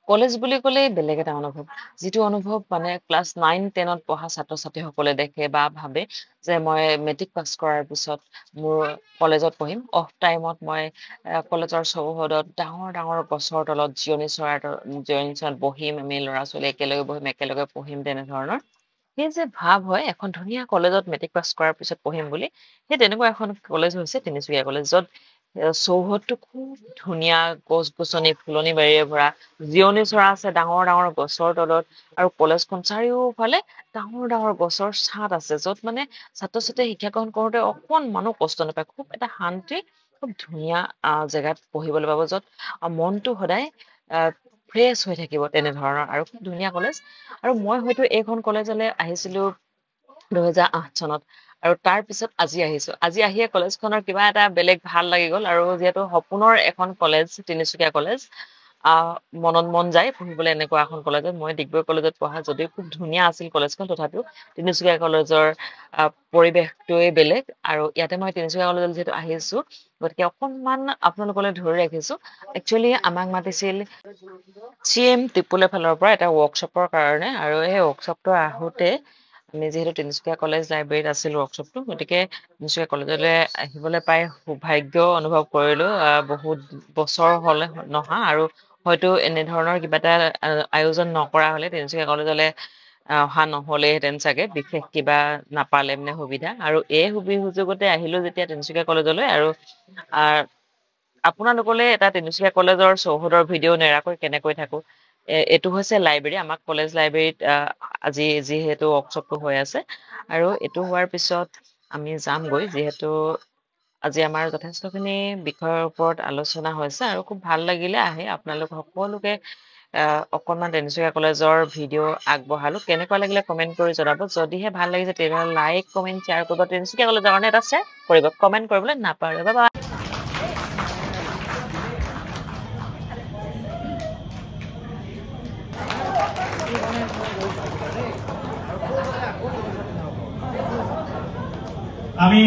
College বুলি ক'লে বেলেগ এটা অনুভৱ। যিটো অনুভৱ মানে ক্লাছ 9-10ত পঢ়া ছাত্ৰ-ছাত্ৰীসকলে দেখে বা ভাবে যে মই মেট্ৰিক পাছ কৰাৰ পিছত মোৰ কলেজত পঢ়িম। অফ টাইমত মই কলেজৰ চৌহদত ডাঙৰ গছৰ তলত জিৰণি চৰাত বহিম, আমি ল'ৰা-ছোৱালী একেলগে বহিম, একেলগে পঢ়িম তেনেধৰণৰ। সেই যে ভাৱ হয় এখন ধুনীয়া কলেজত মেট্ৰিক পাছ কৰাৰ পিছত পঢ়িম বুলি, সেই তেনেকুৱা এখন কলেজ হৈছে তিনিচুকীয়া কলেজ। য'ত চৌহদটো খুব ধুনীয়া, গছ-গছনি, ফুলনি বাৰীৰে ভৰা। জিৰণি চৰা আছে ডাঙৰ গছৰ তলত আৰু কলেজখন চাৰিওফালে ডাঙৰ গছৰ ছাদ আছে, য'ত মানে ছাত্ৰ-ছাত্ৰীয়ে শিক্ষা গ্ৰহণ কৰোঁতে অকণমানো কষ্ট নাপায়। খুব এটা শান্তি, খুব ধুনীয়া জেগাত পঢ়িবলৈ পাব, য'ত মনটো সদায় ফ্ৰেছ হৈ থাকিব তেনেধৰণৰ আৰু খুব ধুনীয়া কলেজ। আৰু মই হয়তো এইখন কলেজলৈ আহিছিলোঁ 2008 চনত আৰু তাৰ পিছত আজি আহিছোঁ। আজি আহিয়ে কলেজখনৰ কিবা এটা বেলেগ ভাল লাগি গ'ল আৰু যিহেতু সপোনৰ এখন কলেজ তিনিচুকীয়া কলেজ, মনত মন যায় পঢ়িবলৈ এনেকুৱা এখন কলেজত। মই ডিগবৈ কলেজত পঢ়া যদিও খুব ধুনীয়া আছিল কলেজখন, তথাপিও তিনিচুকীয়া কলেজৰ পৰিৱেশটোৱে বেলেগ। আৰু ইয়াতে মই তিনিচুকীয়া কলেজত যিহেতু আহিছোঁ, গতিকে অকণমান আপোনালোকলৈ ধৰি ৰাখিছোঁ। একচুৱেলি আমাক মাতিছিল CM ত্ৰিপুলৰ ফালৰ পৰা এটা ৱৰ্কশ্বপৰ কাৰণে, আৰু সেই ৱৰ্কশ্বপটো আহোঁতে আমি যিহেতু তিনিচুকীয়া কলেজ লাইব্ৰেৰীত আছিল ৱৰ্কশ্বপটো, গতিকে তিনিচুকীয়া কলেজলৈ আহিবলৈ পাই সৌভাগ্য অনুভৱ কৰিলোঁ। বহুত বছৰ হ'লে নহা, আৰু হয়তো এনেধৰণৰ কিবা এটা আয়োজন নকৰা হ'লে তিনিচুকীয়া কলেজলৈ অহা নহ'লেহেঁতেন চাগে, বিশেষ কিবা নাপালে মানে সুবিধা। আৰু এই সুযোগতে আহিলোঁ যেতিয়া তিনিচুকীয়া কলেজলৈ, আৰু আপোনালোকলৈ এটা তিনিচুকীয়া কলেজৰ চৌহদৰ ভিডিঅ' নেৰাকৈ কেনেকৈ থাকোঁ। এইটো হৈছে লাইব্ৰেৰী, আমাক কলেজ লাইব্ৰেৰীত আজি যিহেতু ৱৰ্কশ্বপটো হৈ আছে, আৰু এইটো হোৱাৰ পিছত আমি যামগৈ, যিহেতু আজি আমাৰ যথেষ্টখিনি বিষয়ৰ ওপৰত আলোচনা হৈছে আৰু খুব ভাল লাগিলে আহি আপোনালোক সকলোকে অকণমান তিনিচুকীয়া কলেজৰ ভিডিঅ' আগবঢ়ালোঁ। কেনেকুৱা লাগিলে কমেণ্ট কৰি জনাব। যদিহে ভাল লাগিছে তেতিয়াহ'লে লাইক, কমেণ্ট, শ্বেয়াৰ কৰিব। তিনিচুকীয়া কলেজৰ কাৰণে এটা শ্বেয়াৰ কৰিব, কমেণ্ট কৰিবলৈ নাপাহৰিব। Bye bye. আমি